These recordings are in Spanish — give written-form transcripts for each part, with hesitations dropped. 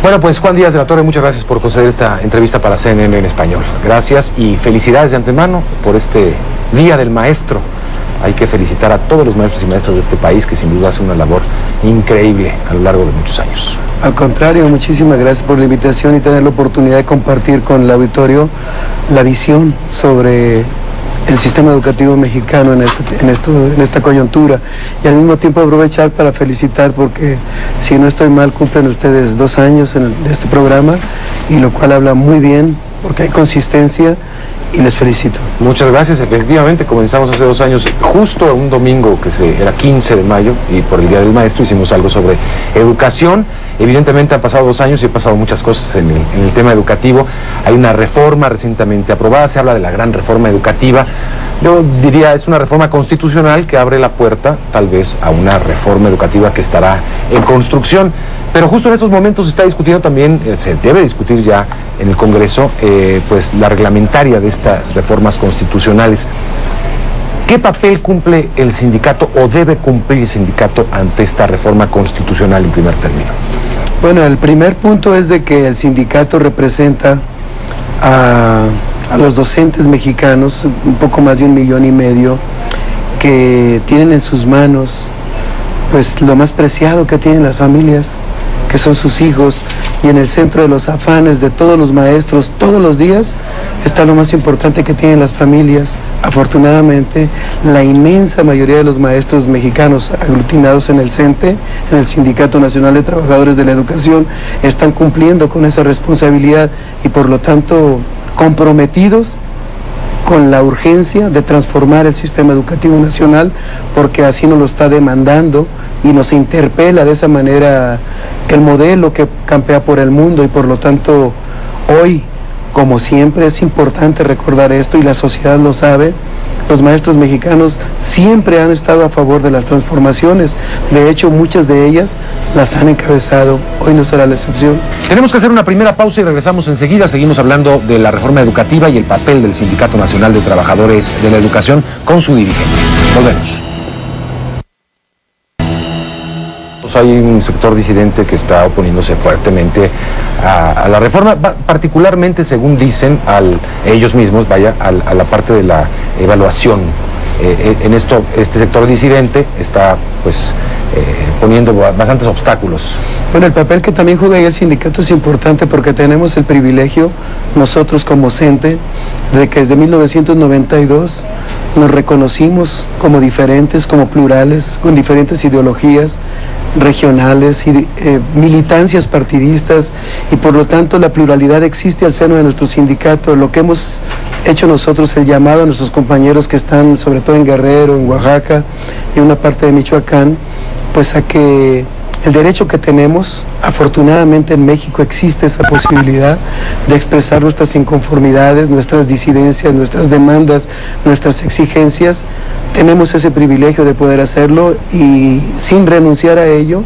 Bueno, pues Juan Díaz de la Torre, muchas gracias por conceder esta entrevista para CNN en español. Gracias y felicidades de antemano por este Día del Maestro. Hay que felicitar a todos los maestros y maestras de este país que sin duda hacen una labor increíble a lo largo de muchos años. Al contrario, muchísimas gracias por la invitación y tener la oportunidad de compartir con el auditorio la visión sobre el sistema educativo mexicano en esta coyuntura, y al mismo tiempo aprovechar para felicitar porque, si no estoy mal, cumplen ustedes 2 años de este programa, y lo cual habla muy bien porque hay consistencia y les felicito. Muchas gracias. Efectivamente, comenzamos hace 2 años, justo un domingo que era 15 de mayo, y por el Día del Maestro hicimos algo sobre educación. Evidentemente han pasado 2 años y han pasado muchas cosas en el tema educativo. Hay una reforma recientemente aprobada, se habla de la gran reforma educativa. Yo diría, es una reforma constitucional que abre la puerta tal vez a una reforma educativa que estará en construcción. Pero justo en estos momentos se está discutiendo también, se debe discutir ya en el Congreso, pues la reglamentaria de estas reformas constitucionales. ¿Qué papel cumple el sindicato o debe cumplir el sindicato ante esta reforma constitucional en primer término? Bueno, el primer punto es de que el sindicato representa a los docentes mexicanos, un poco más de 1,5 millones, que tienen en sus manos pues lo más preciado que tienen las familias, que son sus hijos, y en el centro de los afanes de todos los maestros todos los días está lo más importante que tienen las familias. Afortunadamente, la inmensa mayoría de los maestros mexicanos aglutinados en el CENTE, en el Sindicato Nacional de Trabajadores de la Educación, están cumpliendo con esa responsabilidad y por lo tanto comprometidos con la urgencia de transformar el sistema educativo nacional, porque así nos lo está demandando y nos interpela de esa manera el modelo que campea por el mundo, y por lo tanto hoy, como siempre, es importante recordar esto, y la sociedad lo sabe. Los maestros mexicanos siempre han estado a favor de las transformaciones. De hecho, muchas de ellas las han encabezado. Hoy no será la excepción. Tenemos que hacer una primera pausa y regresamos enseguida. Seguimos hablando de la reforma educativa y el papel del Sindicato Nacional de Trabajadores de la Educación con su dirigente. Volvemos. Hay un sector disidente que está oponiéndose fuertemente a la reforma, particularmente, según dicen ellos mismos, a la parte de la evaluación. En esto, este sector disidente está pues poniendo bastantes obstáculos. Bueno, el papel que también juega ahí el sindicato es importante, porque tenemos el privilegio, nosotros como CENTE, de que desde 1992 nos reconocimos como diferentes, como plurales, con diferentes ideologías regionales y militancias partidistas, y por lo tanto la pluralidad existe al seno de nuestro sindicato. Lo que hemos hecho nosotros, el llamado a nuestros compañeros que están sobre todo en Guerrero, en Oaxaca y una parte de Michoacán, pues a que el derecho que tenemos, afortunadamente en México existe esa posibilidad de expresar nuestras inconformidades, nuestras disidencias, nuestras demandas, nuestras exigencias. Tenemos ese privilegio de poder hacerlo, y sin renunciar a ello,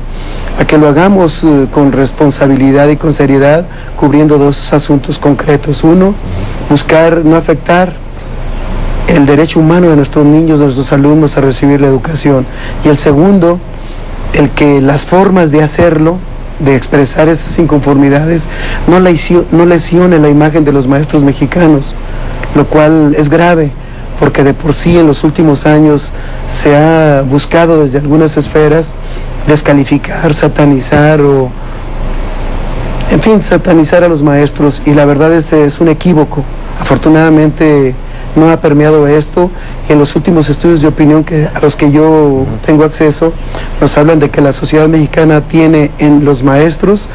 a que lo hagamos con responsabilidad y con seriedad, cubriendo 2 asuntos concretos. Uno, buscar no afectar el derecho humano de nuestros niños, de nuestros alumnos a recibir la educación. Y el segundo, el que las formas de hacerlo, de expresar esas inconformidades, no lesione la imagen de los maestros mexicanos, lo cual es grave, porque de por sí en los últimos años se ha buscado desde algunas esferas descalificar, satanizar satanizar a los maestros, y la verdad es un equívoco. Afortunadamente no ha permeado esto, y en los últimos estudios de opinión a los que yo tengo acceso, nos hablan de que la sociedad mexicana tiene en los maestros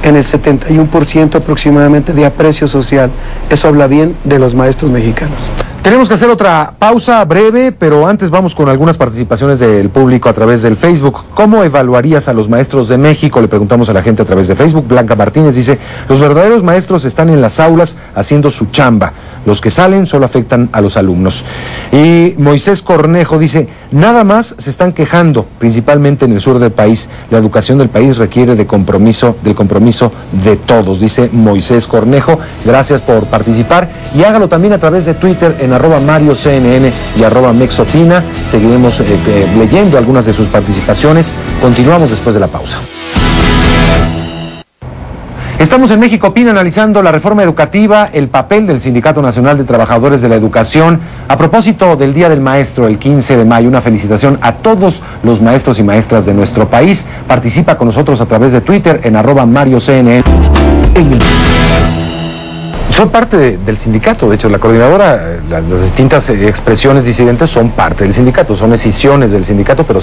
en el 71% aproximadamente de aprecio social. Eso habla bien de los maestros mexicanos. Tenemos que hacer otra pausa breve, pero antes vamos con algunas participaciones del público a través del Facebook. ¿Cómo evaluarías a los maestros de México? Le preguntamos a la gente a través de Facebook. Blanca Martínez dice: los verdaderos maestros están en las aulas haciendo su chamba. Los que salen solo afectan a los alumnos. Y Moisés Cornejo dice: nada más se están quejando, principalmente en el sur del país. La educación del país requiere del compromiso de todos, dice Moisés Cornejo. Gracias por participar, y hágalo también a través de Twitter en @MarioCNN y @Mexopina. Seguiremos leyendo algunas de sus participaciones. Continuamos después de la pausa. Estamos en México Opina analizando la reforma educativa, el papel del Sindicato Nacional de Trabajadores de la Educación. A propósito del Día del Maestro, el 15 de mayo, una felicitación a todos los maestros y maestras de nuestro país. Participa con nosotros a través de Twitter en @MarioCNN. Son parte del sindicato, de hecho la coordinadora, las distintas expresiones disidentes son parte del sindicato, son escisiones del sindicato, pero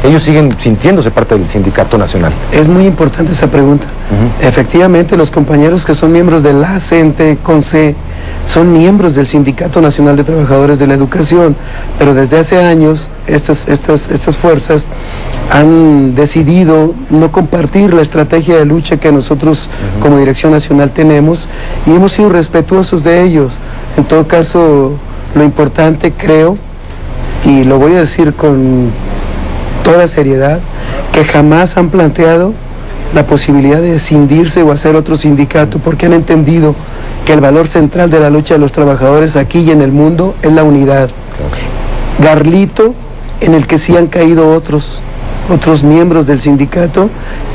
ellos siguen sintiéndose parte del sindicato nacional. Es muy importante esa pregunta. Efectivamente, los compañeros que son miembros de la CENTE, CONCE, son miembros del Sindicato Nacional de Trabajadores de la Educación, pero desde hace años estas fuerzas han decidido no compartir la estrategia de lucha que nosotros como Dirección Nacional tenemos, y hemos sido respetuosos de ellos. En todo caso, lo importante, creo, y lo voy a decir con toda seriedad, que jamás han planteado la posibilidad de escindirse o hacer otro sindicato, porque han entendido que el valor central de la lucha de los trabajadores aquí y en el mundo es la unidad. Garlito, en el que sí han caído otros miembros del sindicato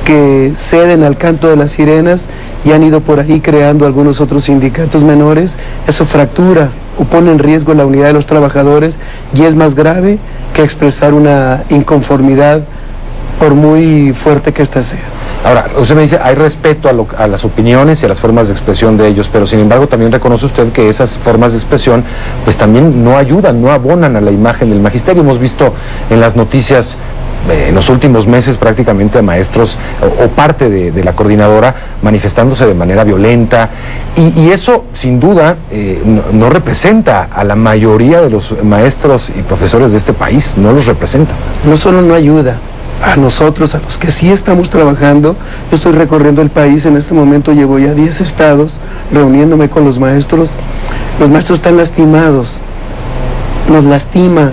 que ceden al canto de las sirenas y han ido por ahí creando algunos otros sindicatos menores. Eso fractura o pone en riesgo la unidad de los trabajadores, y es más grave que expresar una inconformidad, por muy fuerte que ésta sea. Ahora, usted me dice, hay respeto a las opiniones y a las formas de expresión de ellos, pero sin embargo también reconoce usted que esas formas de expresión pues también no ayudan, no abonan a la imagen del magisterio. Hemos visto en las noticias en los últimos meses prácticamente a maestros o parte de la coordinadora manifestándose de manera violenta, y eso sin duda no representa a la mayoría de los maestros y profesores de este país, no los representa. No solo no ayuda a nosotros, a los que sí estamos trabajando. Yo estoy recorriendo el país en este momento, llevo ya 10 estados reuniéndome con los maestros. Los maestros están lastimados. Nos lastima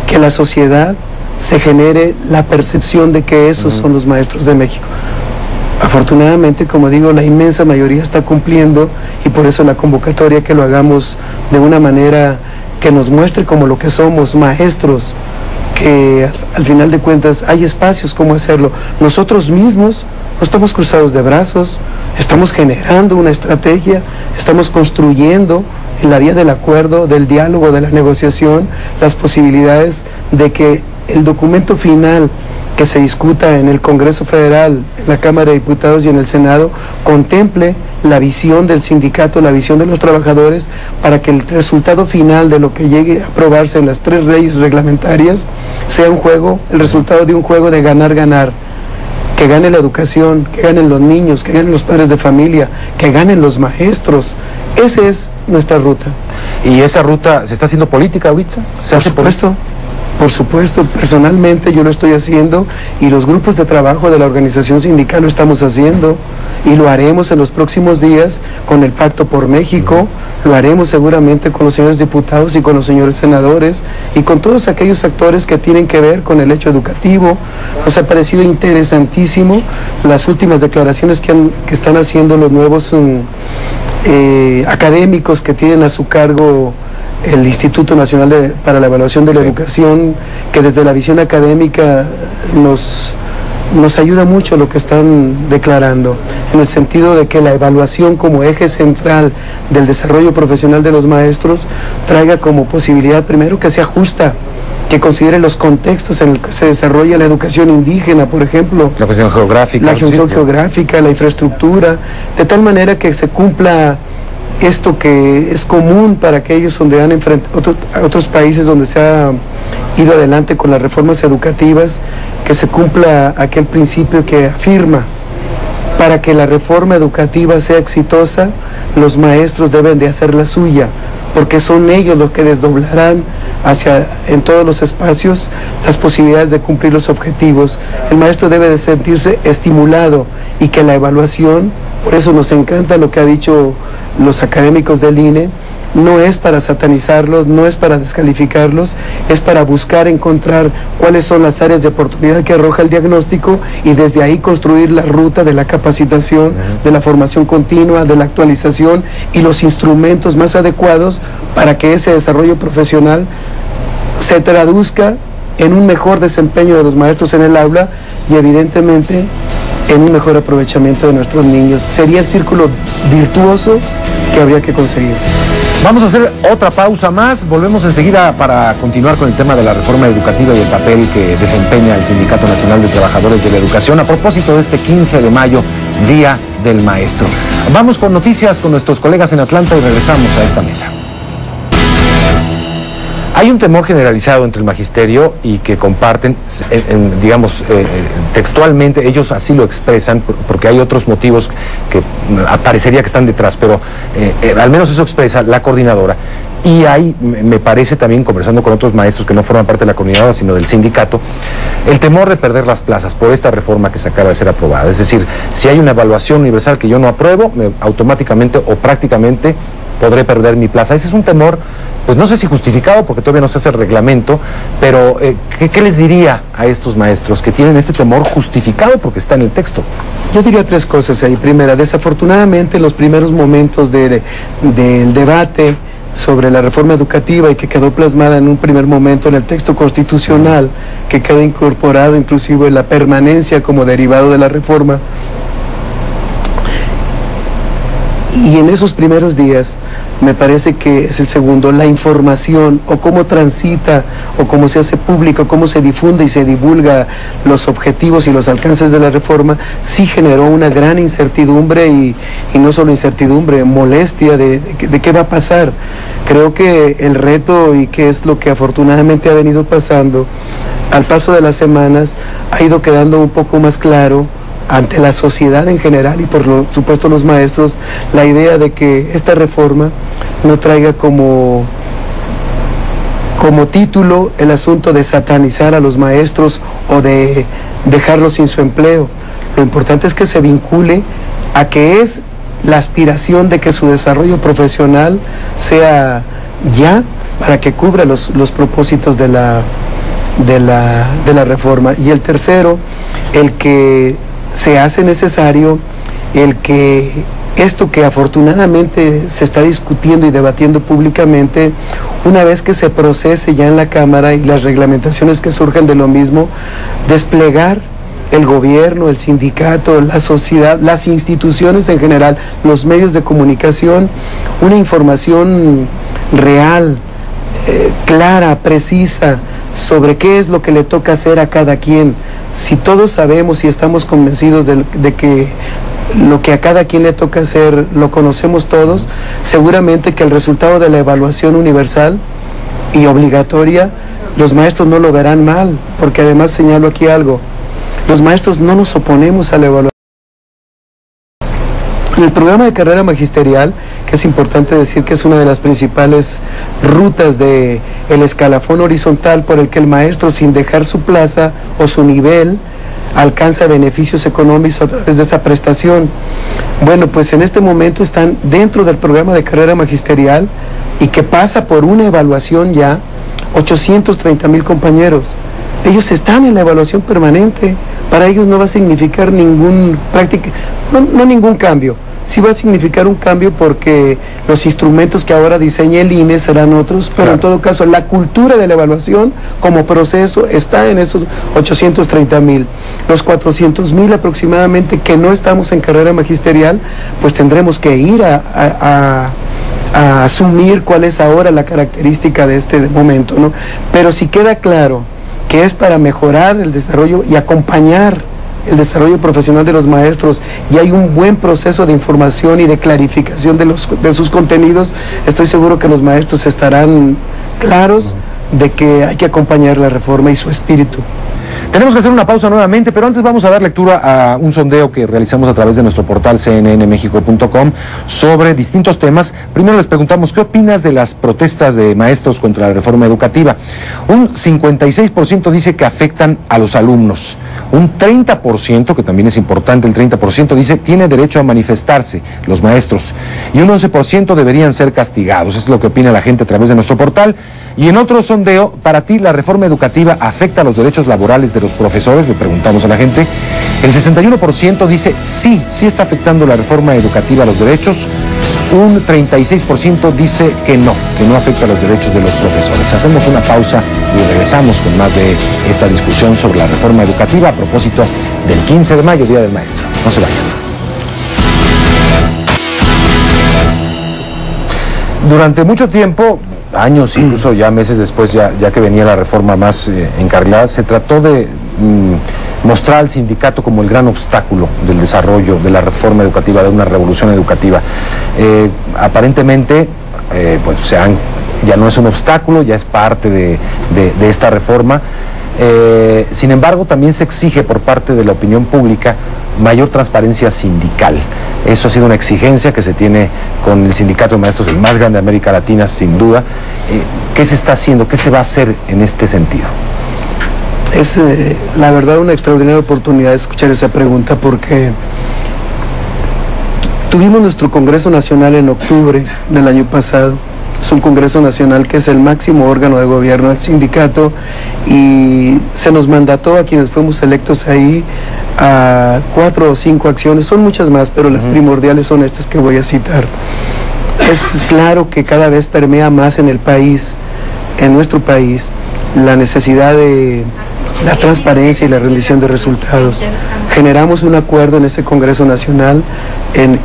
que la sociedad se genere la percepción de que esos son los maestros de México. Afortunadamente, como digo, la inmensa mayoría está cumpliendo, y por eso la convocatoria, que lo hagamos de una manera que nos muestre como lo que somos, maestros, que al final de cuentas hay espacios como hacerlo. Nosotros mismos no estamos cruzados de brazos, estamos generando una estrategia, estamos construyendo en la vía del acuerdo, del diálogo, de la negociación, las posibilidades de que el documento final que se discuta en el Congreso Federal, en la Cámara de Diputados y en el Senado, contemple la visión del sindicato, la visión de los trabajadores, para que el resultado final de lo que llegue a aprobarse en las 3 leyes reglamentarias sea el resultado de un juego de ganar-ganar. Que gane la educación, que ganen los niños, que ganen los padres de familia, que ganen los maestros. Esa es nuestra ruta. ¿Y esa ruta se está haciendo política ahorita? Por supuesto. Por supuesto, personalmente yo lo estoy haciendo, y los grupos de trabajo de la organización sindical lo estamos haciendo, y lo haremos en los próximos días con el Pacto por México, lo haremos seguramente con los señores diputados y con los señores senadores y con todos aquellos actores que tienen que ver con el hecho educativo. Nos ha parecido interesantísimo las últimas declaraciones que están haciendo los nuevos académicos que tienen a su cargo el Instituto Nacional para la Evaluación de la Educación, que desde la visión académica nos ayuda mucho lo que están declarando, en el sentido de que la evaluación como eje central del desarrollo profesional de los maestros traiga como posibilidad, primero, que sea justa, que considere los contextos en los que se desarrolla la educación indígena, por ejemplo. La cuestión geográfica. La cuestión geográfica, la infraestructura, de tal manera que se cumpla esto que es común para aquellos donde han enfrentado otros países donde se ha ido adelante con las reformas educativas, que se cumpla aquel principio que afirma: para que la reforma educativa sea exitosa, los maestros deben de hacer la suya, porque son ellos los que desdoblarán en todos los espacios las posibilidades de cumplir los objetivos. El maestro debe de sentirse estimulado, y que la evaluación, por eso nos encanta lo que ha dicho los académicos del INE, no es para satanizarlos, no es para descalificarlos, es para buscar encontrar cuáles son las áreas de oportunidad que arroja el diagnóstico, y desde ahí construir la ruta de la capacitación, de la formación continua, de la actualización y los instrumentos más adecuados para que ese desarrollo profesional se traduzca en un mejor desempeño de los maestros en el aula, y evidentemente en un mejor aprovechamiento de nuestros niños. Sería el círculo virtuoso que habría que conseguir. Vamos a hacer otra pausa más, volvemos enseguida para continuar con el tema de la reforma educativa y el papel que desempeña el Sindicato Nacional de Trabajadores de la Educación a propósito de este 15 de mayo, Día del Maestro. Vamos con noticias con nuestros colegas en Atlanta y regresamos a esta mesa. Hay un temor generalizado entre el magisterio y que comparten, digamos, textualmente, ellos así lo expresan, porque hay otros motivos que parecería que están detrás, pero al menos eso expresa la coordinadora. Y hay, me parece también, conversando con otros maestros que no forman parte de la coordinadora, sino del sindicato, el temor de perder las plazas por esta reforma que se acaba de ser aprobada. Es decir, si hay una evaluación universal que yo no apruebo, automáticamente o prácticamente podré perder mi plaza. Ese es un temor, pues no sé si justificado, porque todavía no se hace el reglamento, pero ¿qué les diría a estos maestros que tienen este temor justificado porque está en el texto? Yo diría tres cosas ahí. Primera, desafortunadamente en los primeros momentos del debate sobre la reforma educativa y que quedó plasmada en un primer momento en el texto constitucional, que queda incorporado inclusive la permanencia como derivado de la reforma, y en esos primeros días, me parece que es el segundo, la información o cómo transita o cómo se hace público, cómo se difunde y se divulga los objetivos y los alcances de la reforma, sí generó una gran incertidumbre y no solo incertidumbre, molestia de qué va a pasar. Creo que el reto, y que es lo que afortunadamente ha venido pasando, al paso de las semanas ha ido quedando un poco más claro ante la sociedad en general y por supuesto los maestros, la idea de que esta reforma no traiga como título el asunto de satanizar a los maestros o de dejarlos sin su empleo. Lo importante es que se vincule a que es la aspiración de que su desarrollo profesional sea ya para que cubra los propósitos de la reforma. Y el tercero, el que se hace necesario el que esto que afortunadamente se está discutiendo y debatiendo públicamente, una vez que se procese ya en la Cámara y las reglamentaciones que surgen de lo mismo, desplegar el gobierno, el sindicato, la sociedad, las instituciones en general, los medios de comunicación, una información real, clara, precisa, sobre qué es lo que le toca hacer a cada quien. Si todos sabemos y estamos convencidos de que lo que a cada quien le toca hacer lo conocemos todos, seguramente que el resultado de la evaluación universal y obligatoria, los maestros no lo verán mal, porque además señalo aquí algo, los maestros no nos oponemos a la evaluación. En el programa de carrera magisterial, que es importante decir que es una de las principales rutas del escalafón horizontal por el que el maestro, sin dejar su plaza o su nivel, alcanza beneficios económicos a través de esa prestación. Bueno, pues en este momento están dentro del programa de carrera magisterial y que pasa por una evaluación ya 830,000 compañeros. Ellos están en la evaluación permanente. Para ellos no va a significar ningún cambio. Sí va a significar un cambio porque los instrumentos que ahora diseña el INE serán otros, pero en todo caso la cultura de la evaluación como proceso está en esos 830,000. Los 400,000 aproximadamente que no estamos en carrera magisterial, pues tendremos que ir a asumir cuál es ahora la característica de este momento, ¿no? Pero si queda claro que es para mejorar el desarrollo y acompañar el desarrollo profesional de los maestros, y hay un buen proceso de información y de clarificación de sus contenidos, estoy seguro que los maestros estarán claros de que hay que acompañar la reforma y su espíritu. Tenemos que hacer una pausa nuevamente, pero antes vamos a dar lectura a un sondeo que realizamos a través de nuestro portal cnnmexico.com sobre distintos temas. Primero les preguntamos, ¿qué opinas de las protestas de maestros contra la reforma educativa? Un 56% dice que afectan a los alumnos. Un 30%, que también es importante, el 30% dice tiene derecho a manifestarse los maestros. Y un 11% deberían ser castigados. Eso es lo que opina la gente a través de nuestro portal. Y en otro sondeo, para ti, ¿la reforma educativa afecta a los derechos laborales de los profesores? Le preguntamos a la gente. El 61% dice sí está afectando la reforma educativa a los derechos. Un 36% dice que no afecta a los derechos de los profesores. Hacemos una pausa y regresamos con más de esta discusión sobre la reforma educativa a propósito del 15 de mayo, Día del Maestro. No se vayan. Durante mucho tiempo, años, incluso ya meses después, ya que venía la reforma más encarrilada, se trató de mostrar al sindicato como el gran obstáculo del desarrollo de la reforma educativa, de una revolución educativa. Aparentemente, pues ya no es un obstáculo, ya es parte de esta reforma. Sin embargo, también se exige por parte de la opinión pública mayor transparencia sindical. Eso ha sido una exigencia que se tiene con el sindicato de maestros, el más grande de América Latina, sin duda. ¿Qué se está haciendo? ¿Qué se va a hacer en este sentido? Es, la verdad, una extraordinaria oportunidad de escuchar esa pregunta, porque tuvimos nuestro Congreso Nacional en octubre del año pasado. Es un Congreso Nacional que es el máximo órgano de gobierno del sindicato, y se nos mandató a quienes fuimos electos ahí a 4 o 5 acciones. Son muchas más, pero las primordiales son estas que voy a citar. Es claro que cada vez permea más en el país, en nuestro país, la necesidad de la transparencia y la rendición de resultados. Generamos un acuerdo en ese Congreso Nacional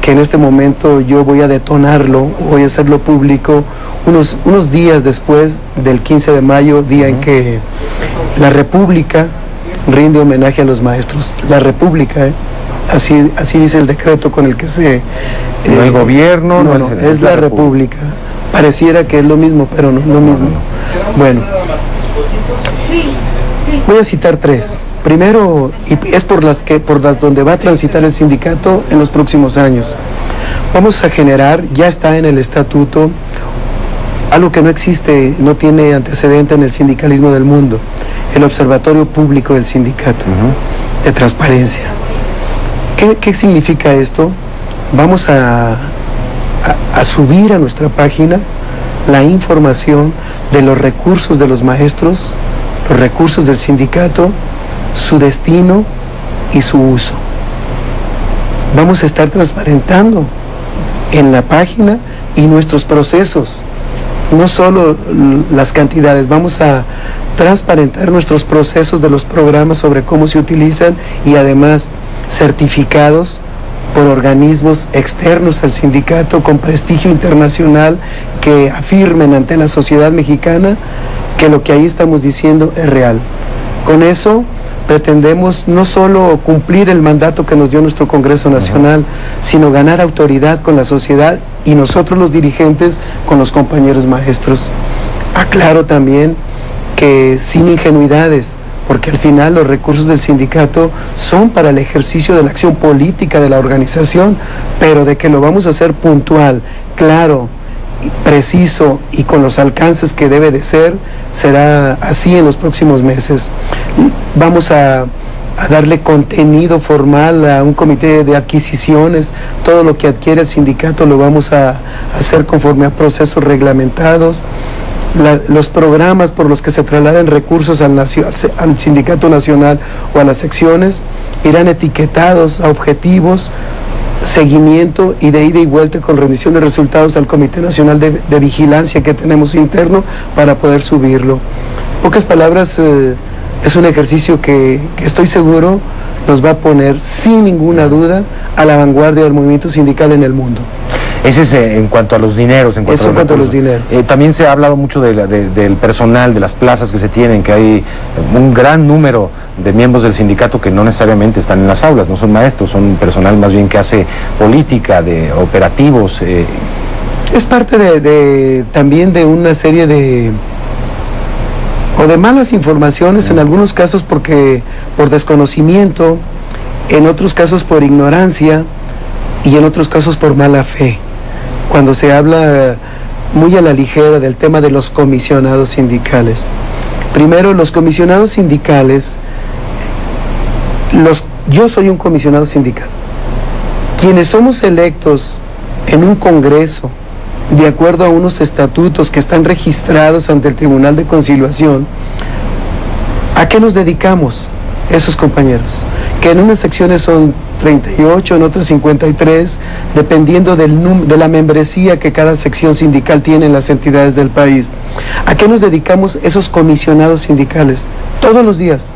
que en este momento yo voy a detonarlo, voy a hacerlo público unos días después del 15 de mayo, día en que la República rinde homenaje a los maestros. La República, así dice el decreto con el que se... no el gobierno, no, es la República. Pareciera que es lo mismo, pero no lo mismo. Bueno, voy a citar 3. Primero, y es por las donde va a transitar el sindicato en los próximos años. Vamos a generar, ya está en el estatuto, algo que no existe, no tiene antecedente en el sindicalismo del mundo: el Observatorio Público del Sindicato, de transparencia. ¿Qué significa esto? Vamos a subir a nuestra página la información de los recursos de los maestros, los recursos del sindicato, su destino y su uso. Vamos a estar transparentando en la página y nuestros procesos, no solo las cantidades. Vamos a transparentar nuestros procesos de los programas, sobre cómo se utilizan, y además certificados por organismos externos al sindicato con prestigio internacional, que afirmen ante la sociedad mexicana que lo que ahí estamos diciendo es real. Con eso pretendemos no solo cumplir el mandato que nos dio nuestro Congreso Nacional, sino ganar autoridad con la sociedad y nosotros los dirigentes con los compañeros maestros. Aclaro también que sin ingenuidades, porque al final los recursos del sindicato son para el ejercicio de la acción política de la organización, pero de que lo vamos a hacer puntual, claro, preciso y con los alcances que debe de ser, será así en los próximos meses. Vamos a darle contenido formal a un comité de adquisiciones. Todo lo que adquiere el sindicato lo vamos a hacer conforme a procesos reglamentados. Los programas por los que se trasladen recursos al sindicato nacional o a las secciones irán etiquetados a objetivos, seguimiento y de ida y vuelta con rendición de resultados al Comité Nacional de Vigilancia que tenemos interno para poder subirlo. En pocas palabras, es un ejercicio que estoy seguro nos va a poner sin ninguna duda a la vanguardia del movimiento sindical en el mundo. Ese es en cuanto a los dineros. En cuanto a los dineros. También se ha hablado mucho del personal, de las plazas que se tienen, que hay un gran número de miembros del sindicato que no necesariamente están en las aulas, no son maestros, son personal más bien que hace política, de operativos. Es parte también de una serie de malas informaciones, en algunos casos por desconocimiento, en otros casos por ignorancia y en otros casos por mala fe. Cuando se habla muy a la ligera del tema de los comisionados sindicales. Primero, los comisionados sindicales, yo soy un comisionado sindical. Quienes somos electos en un congreso, de acuerdo a unos estatutos que están registrados ante el Tribunal de Conciliación, ¿a qué nos dedicamos esos compañeros? Que en unas secciones son 38, en otras 53, dependiendo de la membresía que cada sección sindical tiene en las entidades del país. ¿A qué nos dedicamos esos comisionados sindicales? Todos los días,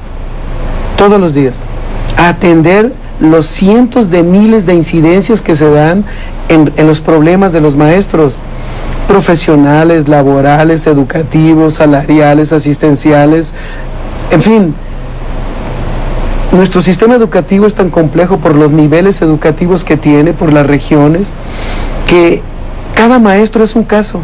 a atender los cientos de miles de incidencias que se dan en los problemas de los maestros, profesionales, laborales, educativos, salariales, asistenciales, en fin. Nuestro sistema educativo es tan complejo por los niveles educativos que tiene, por las regiones, que cada maestro es un caso.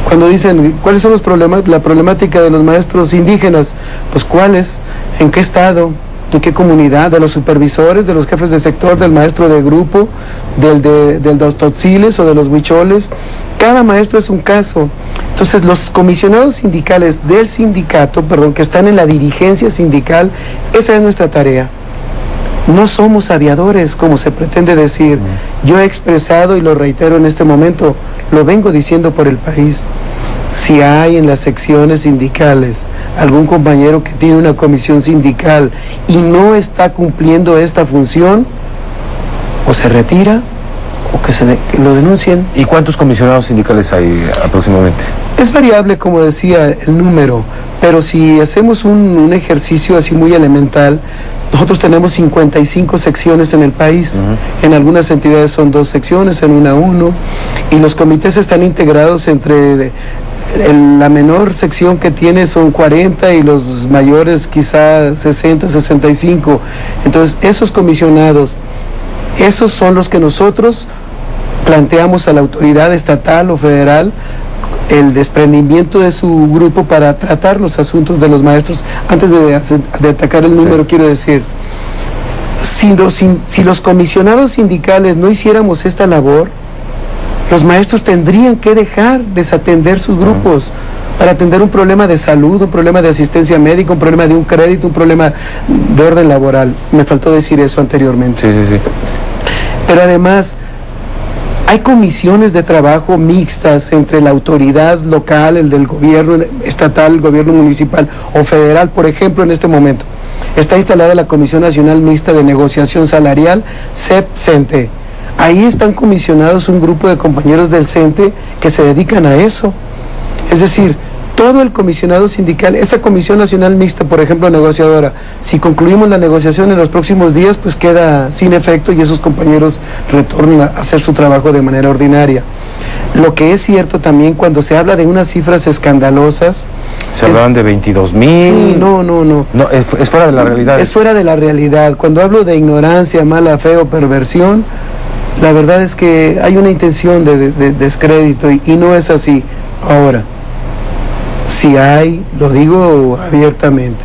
Cuando dicen, ¿cuáles son los problemas? La problemática de los maestros indígenas, pues ¿cuáles? ¿En qué estado? ¿En qué comunidad? De los supervisores, de los jefes de sector, del maestro de grupo, de los totziles o de los huicholes. Cada maestro es un caso. Entonces los comisionados sindicales del sindicato, que están en la dirigencia sindical, esa es nuestra tarea. No somos aviadores, como se pretende decir. Yo he expresado y lo reitero en este momento, lo vengo diciendo por el país. Si hay en las secciones sindicales algún compañero que tiene una comisión sindical y no está cumpliendo esta función, o se retira o que lo denuncien. ¿Y cuántos comisionados sindicales hay aproximadamente? Es variable, como decía, el número, pero si hacemos un ejercicio así muy elemental, nosotros tenemos 55 secciones en el país. En algunas entidades son 2 secciones, en una 1, y los comités están integrados entre... la menor sección que tiene son 40 y los mayores quizá 60, 65. Entonces esos comisionados, esos son los que nosotros planteamos a la autoridad estatal o federal el desprendimiento de su grupo para tratar los asuntos de los maestros. Antes de atacar el número, quiero decir, si los comisionados sindicales no hiciéramos esta labor, los maestros tendrían que dejar desatender sus grupos para atender un problema de salud, un problema de asistencia médica, un problema de un crédito, un problema de orden laboral. Me faltó decir eso anteriormente. Sí. Pero además, hay comisiones de trabajo mixtas entre la autoridad local, el del gobierno estatal, el gobierno municipal o federal. Por ejemplo, en este momento está instalada la Comisión Nacional Mixta de Negociación Salarial, CEP-CENTE. Ahí están comisionados un grupo de compañeros del CENTE que se dedican a eso. Es decir, todo el comisionado sindical, esa Comisión Nacional Mixta, por ejemplo, negociadora, si concluimos la negociación en los próximos días, pues queda sin efecto y esos compañeros retornan a hacer su trabajo de manera ordinaria. Lo que es cierto también, cuando se habla de unas cifras escandalosas... Se hablaban de 22,000... Sí, no. No, es fuera de la realidad. Es fuera de la realidad. Cuando hablo de ignorancia, mala fe o perversión, la verdad es que hay una intención de descrédito y no es así. Ahora, si hay, lo digo abiertamente,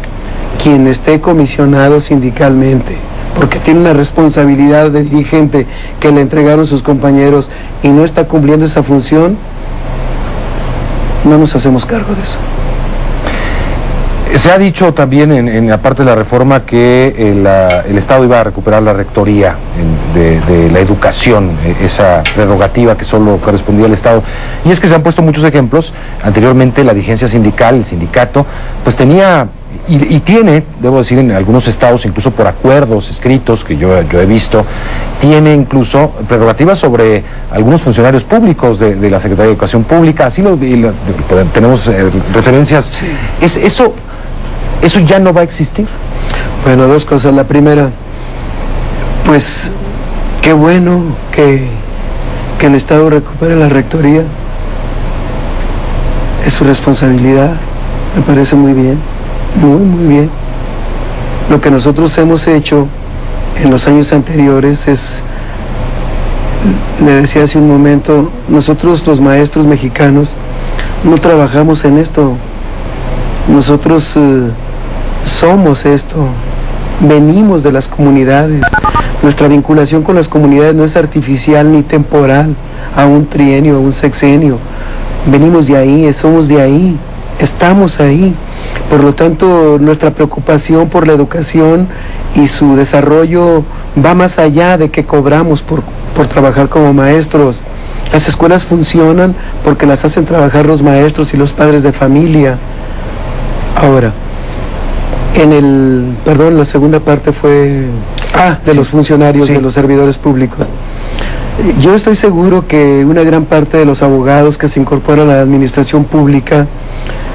quien esté comisionado sindicalmente, porque tiene una responsabilidad de dirigente que le entregaron sus compañeros y no está cumpliendo esa función, no nos hacemos cargo de eso. Se ha dicho también en la parte de la reforma que el Estado iba a recuperar la rectoría de la educación, esa prerrogativa que solo correspondía al Estado. Y es que se han puesto muchos ejemplos. Anteriormente la dirigencia sindical, el sindicato, pues tenía y tiene, debo decir, en algunos estados, incluso por acuerdos escritos que yo he visto, tiene incluso prerrogativas sobre algunos funcionarios públicos de la Secretaría de Educación Pública. Así tenemos referencias. Sí. ¿Eso ya no va a existir? Bueno, 2 cosas. La primera, pues qué bueno que el Estado recupere la rectoría. Es su responsabilidad, me parece muy bien, muy bien. Lo que nosotros hemos hecho en los años anteriores es, le decía hace un momento, nosotros los maestros mexicanos no trabajamos en esto. Nosotros somos esto, venimos de las comunidades. Nuestra vinculación con las comunidades no es artificial ni temporal, a un trienio, a un sexenio. Venimos de ahí, somos de ahí, estamos ahí. Por lo tanto, nuestra preocupación por la educación y su desarrollo va más allá de que cobramos por trabajar como maestros. Las escuelas funcionan porque las hacen trabajar los maestros y los padres de familia. Ahora, la segunda parte fue de los funcionarios, de los servidores públicos. Yo estoy seguro que una gran parte de los abogados que se incorporan a la administración pública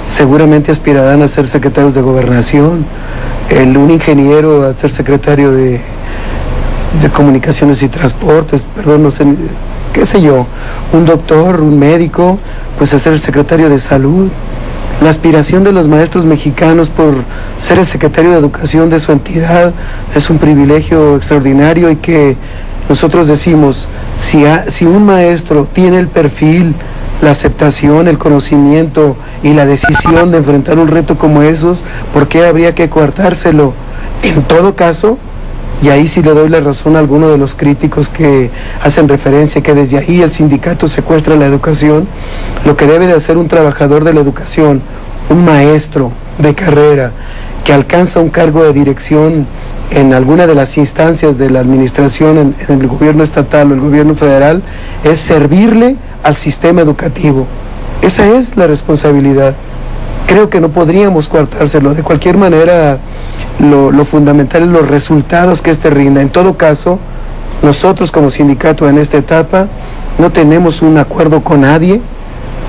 seguramente aspirarán a ser secretarios de gobernación. un ingeniero a ser secretario de Comunicaciones y Transportes, perdón, no sé, qué sé yo, un doctor, un médico, pues a ser el secretario de Salud. La aspiración de los maestros mexicanos por ser el secretario de Educación de su entidad es un privilegio extraordinario, y que nosotros decimos, si un maestro tiene el perfil, la aceptación, el conocimiento y la decisión de enfrentar un reto como esos, ¿por qué habría que coartárselo? En todo caso, y ahí sí le doy la razón a alguno de los críticos que hacen referencia que desde ahí el sindicato secuestra la educación, lo que debe de hacer un trabajador de la educación, un maestro de carrera que alcanza un cargo de dirección en alguna de las instancias de la administración en el gobierno estatal o el gobierno federal, es servirle al sistema educativo. Esa es la responsabilidad. Creo que no podríamos coartárselo. De cualquier manera, lo fundamental es los resultados que rinda. En todo caso, nosotros como sindicato en esta etapa no tenemos un acuerdo con nadie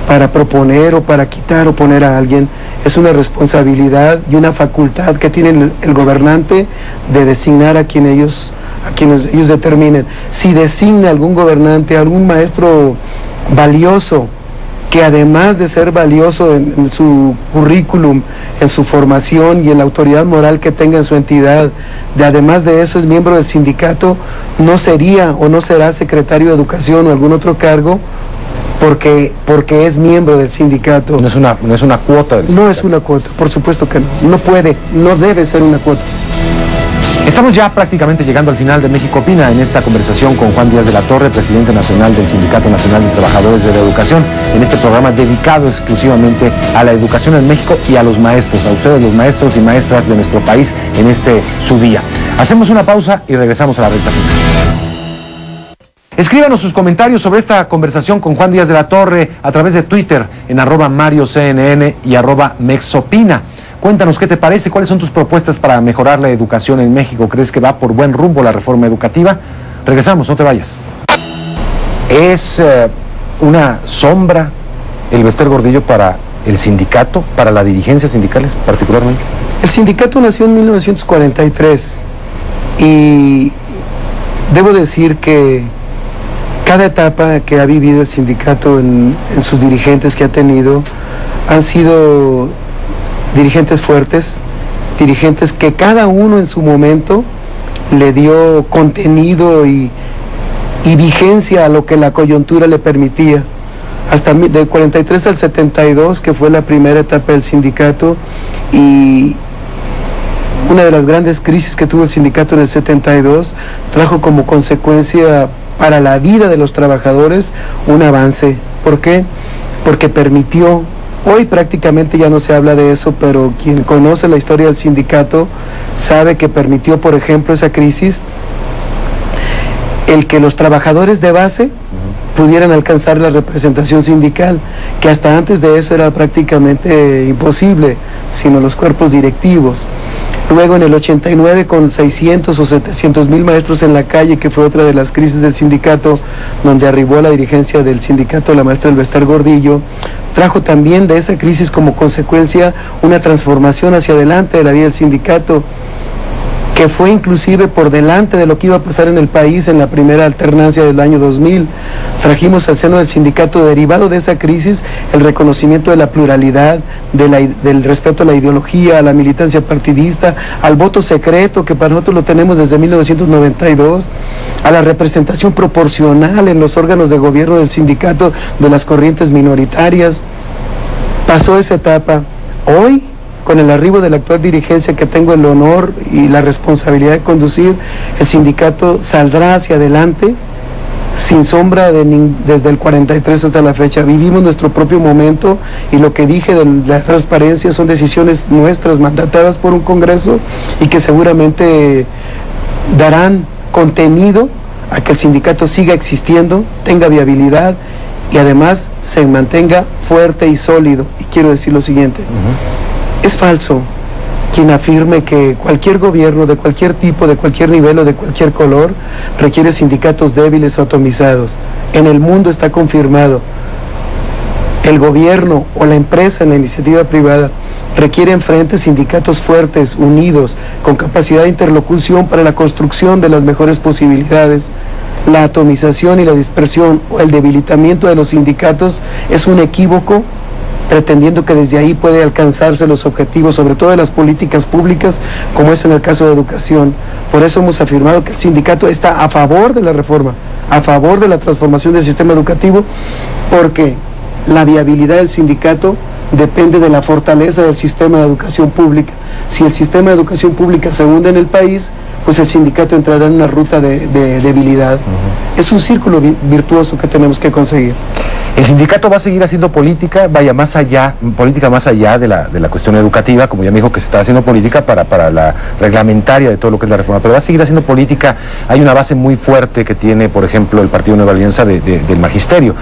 para proponer o para quitar o poner a alguien. Es una responsabilidad y una facultad que tiene el gobernante de designar a quienes ellos determinen. Si designa algún gobernante, algún maestro valioso, que además de ser valioso en su currículum, en su formación y en la autoridad moral que tenga en su entidad, además de eso es miembro del sindicato, no sería o no será secretario de Educación o algún otro cargo porque es miembro del sindicato. No es una cuota del sindicato. No es una cuota, por supuesto que no. No puede, no debe ser una cuota. Estamos ya prácticamente llegando al final de México Opina, en esta conversación con Juan Díaz de la Torre, presidente nacional del Sindicato Nacional de Trabajadores de la Educación, en este programa dedicado exclusivamente a la educación en México y a los maestros, a ustedes los maestros y maestras de nuestro país en su día. Hacemos una pausa y regresamos a la recta final. Escríbanos sus comentarios sobre esta conversación con Juan Díaz de la Torre a través de Twitter en @MarioCNN y @Mexopina. Cuéntanos qué te parece, cuáles son tus propuestas para mejorar la educación en México. ¿Crees que va por buen rumbo la reforma educativa? Regresamos, no te vayas. ¿Es una sombra el Bester Gordillo para el sindicato, para la dirigencia sindicales particularmente? El sindicato nació en 1943 y debo decir que cada etapa que ha vivido el sindicato en sus dirigentes que ha tenido han sido dirigentes fuertes, dirigentes que cada uno en su momento le dio contenido y vigencia a lo que la coyuntura le permitía. Hasta del 43 al 72, que fue la primera etapa del sindicato, y una de las grandes crisis que tuvo el sindicato en el 72 trajo como consecuencia para la vida de los trabajadores un avance. ¿Por qué? Porque permitió. Hoy prácticamente ya no se habla de eso, pero quien conoce la historia del sindicato sabe que permitió, por ejemplo, esa crisis, el que los trabajadores de base pudieran alcanzar la representación sindical, que hasta antes de eso era prácticamente imposible, sino los cuerpos directivos. Luego en el 89, con 600 o 700 mil maestros en la calle, que fue otra de las crisis del sindicato, donde arribó la dirigencia del sindicato, la maestra Bester Gordillo, trajo también de esa crisis como consecuencia una transformación hacia adelante de la vida del sindicato, que fue inclusive por delante de lo que iba a pasar en el país en la primera alternancia del año 2000. Trajimos al seno del sindicato, derivado de esa crisis, el reconocimiento de la pluralidad, del respeto a la ideología, a la militancia partidista, al voto secreto, que para nosotros lo tenemos desde 1992, a la representación proporcional en los órganos de gobierno del sindicato de las corrientes minoritarias. Pasó esa etapa. Hoy, con el arribo de la actual dirigencia que tengo el honor y la responsabilidad de conducir, el sindicato saldrá hacia adelante sin sombra desde el 43 hasta la fecha. Vivimos nuestro propio momento, y lo que dije de la transparencia son decisiones nuestras mandatadas por un Congreso y que seguramente darán contenido a que el sindicato siga existiendo, tenga viabilidad y además se mantenga fuerte y sólido. Y quiero decir lo siguiente. Es falso quien afirme que cualquier gobierno de cualquier tipo, de cualquier nivel o de cualquier color requiere sindicatos débiles o atomizados. En el mundo está confirmado. El gobierno o la empresa en la iniciativa privada requieren frentes, sindicatos fuertes, unidos, con capacidad de interlocución para la construcción de las mejores posibilidades. La atomización y la dispersión o el debilitamiento de los sindicatos es un equívoco, pretendiendo que desde ahí puede alcanzarse los objetivos, sobre todo de las políticas públicas, como es en el caso de educación. Por eso hemos afirmado que el sindicato está a favor de la reforma, a favor de la transformación del sistema educativo, porque la viabilidad del sindicato depende de la fortaleza del sistema de educación pública. Si el sistema de educación pública se hunde en el país, pues el sindicato entrará en una ruta de debilidad. Es un círculo virtuoso que tenemos que conseguir. El sindicato va a seguir haciendo política, vaya más allá, política más allá de la cuestión educativa, como ya me dijo que se está haciendo política para la reglamentaria de todo lo que es la reforma, pero va a seguir haciendo política. Hay una base muy fuerte que tiene, por ejemplo, el Partido Nueva Alianza del Magisterio.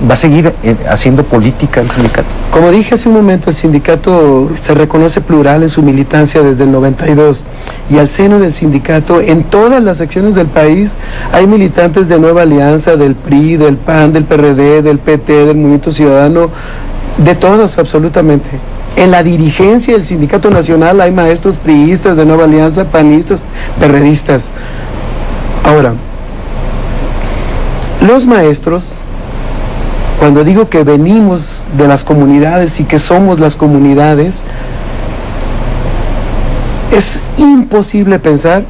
¿Va a seguir haciendo política el sindicato? Como dije hace un momento, el sindicato se reconoce plural en su militancia desde el 92, y al seno del sindicato, en todas las secciones del país, hay militantes de Nueva Alianza, del PRI, del PAN, del PRD, del PT, del Movimiento Ciudadano, de todos absolutamente. En la dirigencia del Sindicato Nacional hay maestros priistas de Nueva Alianza, panistas, perredistas. Ahora, los maestros, cuando digo que venimos de las comunidades y que somos las comunidades, es imposible pensar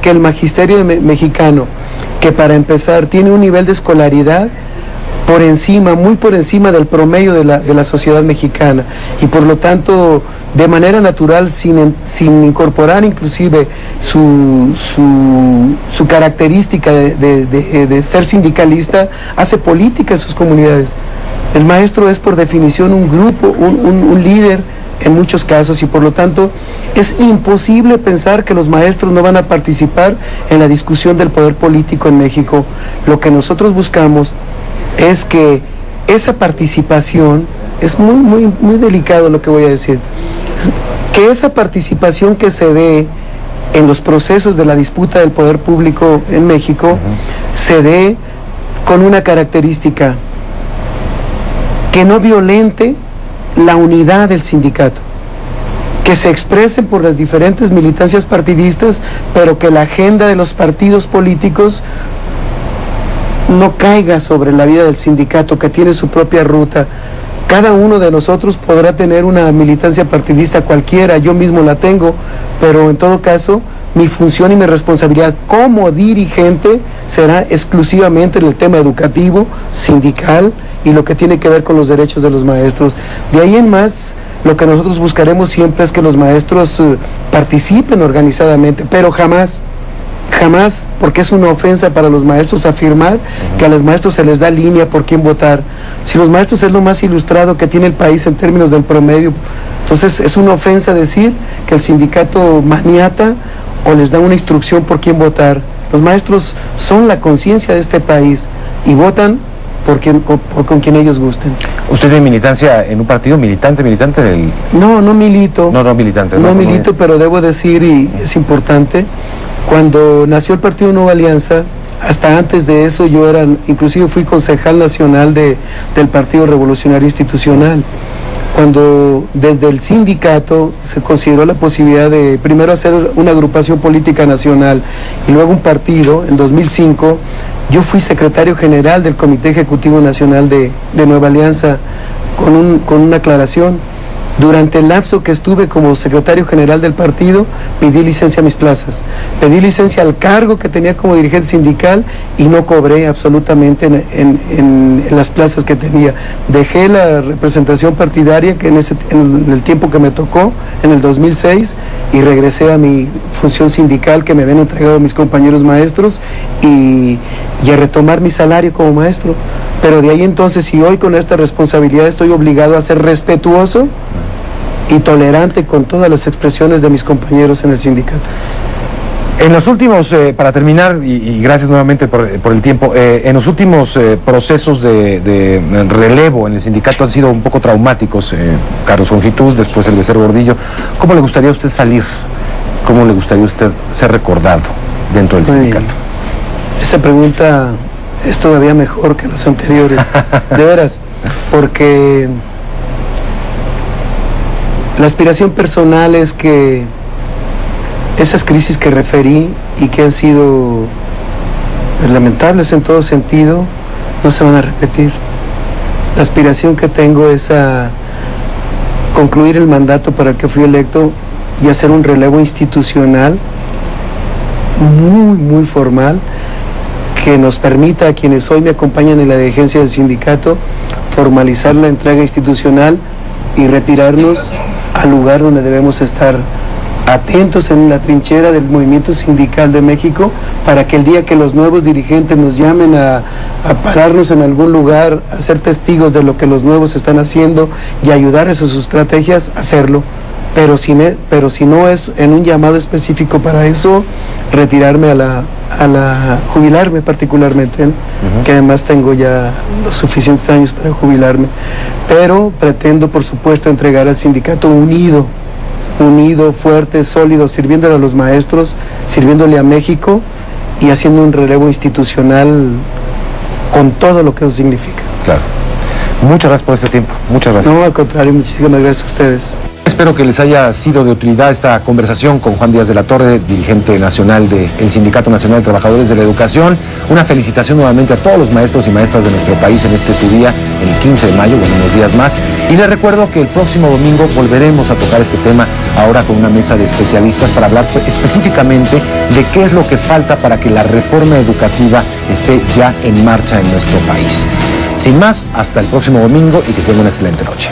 que el magisterio mexicano, que para empezar tiene un nivel de escolaridad por encima, muy por encima del promedio de la sociedad mexicana, y por lo tanto de manera natural, sin incorporar inclusive su característica de ser sindicalista, hace política en sus comunidades. El maestro es por definición un grupo, un líder en muchos casos, y por lo tanto es imposible pensar que los maestros no van a participar en la discusión del poder político en México. Lo que nosotros buscamos es que esa participación, es muy delicado lo que voy a decir, que esa participación que se dé en los procesos de la disputa del poder público en México, se dé con una característica: que no violente la unidad del sindicato, que se expresen por las diferentes militancias partidistas, pero que la agenda de los partidos políticos no caiga sobre la vida del sindicato, que tiene su propia ruta. Cada uno de nosotros podrá tener una militancia partidista cualquiera, yo mismo la tengo, pero en todo caso mi función y mi responsabilidad como dirigente será exclusivamente en el tema educativo, sindical y lo que tiene que ver con los derechos de los maestros. De ahí en más, lo que nosotros buscaremos siempre es que los maestros participen organizadamente, pero jamás, porque es una ofensa para los maestros afirmar que a los maestros se les da línea por quién votar. Si los maestros es lo más ilustrado que tiene el país en términos del promedio, entonces es una ofensa decir que el sindicato maniata o les da una instrucción por quién votar. Los maestros son la conciencia de este país y votan con quien ellos gusten. ¿Usted tiene militancia en un partido militante del...? No milito. No militante. No milito, pero debo decir, y es importante, cuando nació el Partido Nueva Alianza, hasta antes de eso yo inclusive fui concejal nacional del Partido Revolucionario Institucional. Cuando desde el sindicato se consideró la posibilidad de primero hacer una agrupación política nacional y luego un partido, en 2005, yo fui secretario general del Comité Ejecutivo Nacional de Nueva Alianza, con una aclaración. Durante el lapso que estuve como secretario general del partido, pedí licencia a mis plazas, pedí licencia al cargo que tenía como dirigente sindical y no cobré absolutamente en las plazas que tenía. Dejé la representación partidaria en el tiempo que me tocó, en el 2006, y regresé a mi función sindical que me habían entregado mis compañeros maestros y a retomar mi salario como maestro. Pero de ahí entonces, y hoy con esta responsabilidad estoy obligado a ser respetuoso y tolerante con todas las expresiones de mis compañeros en el sindicato. En los últimos, para terminar, y gracias nuevamente por el tiempo, en los últimos procesos de relevo en el sindicato han sido un poco traumáticos. Carlos Longitud, después el Becerro Gordillo. ¿Cómo le gustaría a usted salir? ¿Cómo le gustaría a usted ser recordado dentro del sindicato? Esa pregunta es todavía mejor que las anteriores, de veras, porque La aspiración personal es que esas crisis que referí y que han sido lamentables en todo sentido, no se van a repetir. La aspiración que tengo es a concluir el mandato para el que fui electo y hacer un relevo institucional muy formal que nos permita a quienes hoy me acompañan en la dirigencia del sindicato formalizar la entrega institucional y retirarnos al lugar donde debemos estar, atentos en la trinchera del movimiento sindical de México, para que el día que los nuevos dirigentes nos llamen a pararnos en algún lugar, a ser testigos de lo que los nuevos están haciendo y ayudarles a sus estrategias, hacerlo. Pero si no es en un llamado específico para eso, retirarme jubilarme particularmente, ¿no? Que además tengo ya los suficientes años para jubilarme. Pero pretendo, por supuesto, entregar al sindicato unido, fuerte, sólido, sirviéndole a los maestros, sirviéndole a México y haciendo un relevo institucional con todo lo que eso significa. Claro. Muchas gracias por este tiempo. Muchas gracias. No, al contrario, muchísimas gracias a ustedes. Espero que les haya sido de utilidad esta conversación con Juan Díaz de la Torre, dirigente nacional del Sindicato Nacional de Trabajadores de la Educación. Una felicitación nuevamente a todos los maestros y maestras de nuestro país en este su día, el 15 de mayo, en unos días más. Y les recuerdo que el próximo domingo volveremos a tocar este tema, ahora con una mesa de especialistas, para hablar específicamente de qué es lo que falta para que la reforma educativa esté ya en marcha en nuestro país. Sin más, hasta el próximo domingo y que tengan una excelente noche.